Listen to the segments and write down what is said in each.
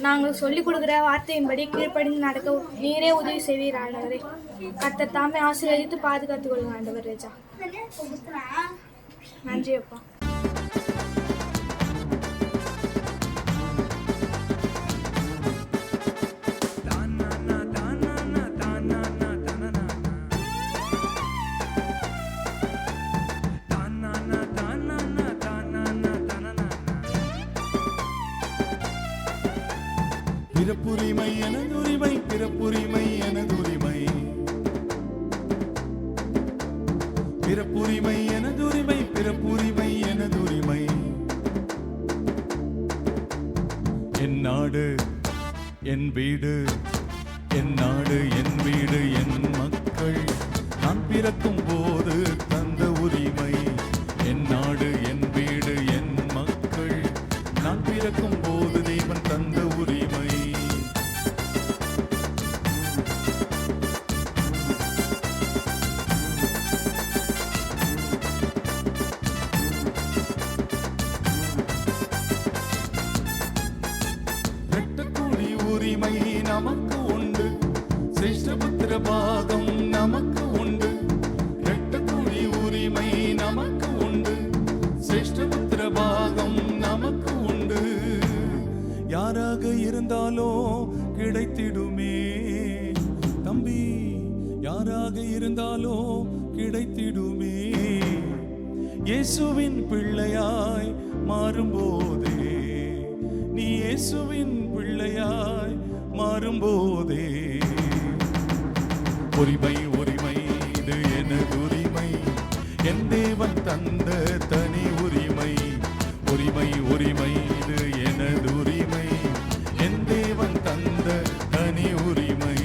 நாங்கள் சொல்லிக் கொடுக்குற வார்த்தையின்படி கீழ்ப்படிந்து நடக்க நீரே உதவி செய்வீர் ஆண்டவரே. கர்த்தர் தாமே ஆசீர்வதித்து பாதுகாத்துக் கொள்ளுங்க ஆண்டவர் ராஜா. நன்றி அப்பா. பிறப்புரிமை எனதுரிமை, பிறப்புரிமை எனதுரிமை, பிறப்புரிமை எனதுரிமை, பிறப்புரிமை எனதுரிமை. என் நாடு என் வீடு, என் நாடு என் வீடு என் மக்கள், நான் பிறக்கும் போது தந்த உரிமை. என் நாடு என் வீடு என் மக்கள், நான் பிறக்கும் போது தேவன் தந்த உரிமை. உரிமை நமக்கு உண்டு, சிரேஷ்டபுத்திர பாகம் நமக்கு உண்டு. இரட்டக்கூலி உரிமை நமக்கு உண்டு, சிரேஷ்டபுத்திர பாகம் நமக்கு உண்டு. யாராக இருந்தாலும் கிடைத்திடுமே தம்பி, யாராக இருந்தாலும் கிடைத்திடுமே. இயேசுவின் பிள்ளையாய் மாறும்போதே, நீ இயேசுவின் பிள்ளையாய் மாறும்போதே. உரிமை உரிமை இது எனது உரிமை, என் தேவன் தந்த தனி உரிமை. உரிமை உரிமை இது எனது உரிமை, என் தேவன் தந்த தனி உரிமை.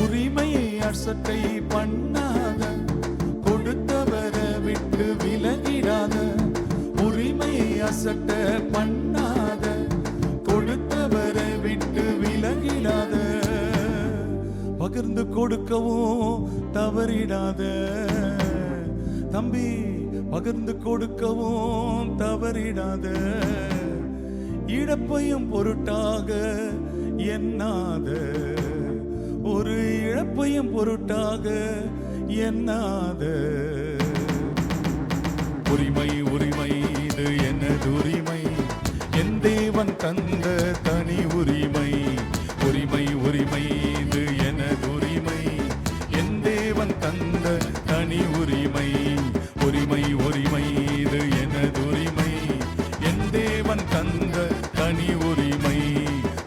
உரிமையை அசட்டை பண்ணாத, கொடுத்தவரை விட்டு விலகிடாத. உரிமையை அசட்ட பண்ணாத, கொடுத்தவரை விட்டு விலகிடாத. பகிர்ந்து கொடுக்கவும் தவறிடாத தம்பி, பகிர்ந்து கொடுக்கவும் தவறிடாத. இழப்பையும் பொருட்டாக எண்ணாத, ஒரு இழப்பையும் பொருட்டாக எண்ணாத. உரிமை உரிமை இது எனது உரிமை, என் தேவன் தந்த தனி உரிமை. உரிமை உரிமை இது எனது உரிமை, என் தேவன் தந்த தனி உரிமை. உரிமை உரிமை இது எனது உரிமை, என் தேவன் தந்த தனி உரிமை.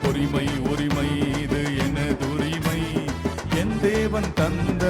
உரிமை உரிமை இது எனது உரிமை, என் தேவன் தந்த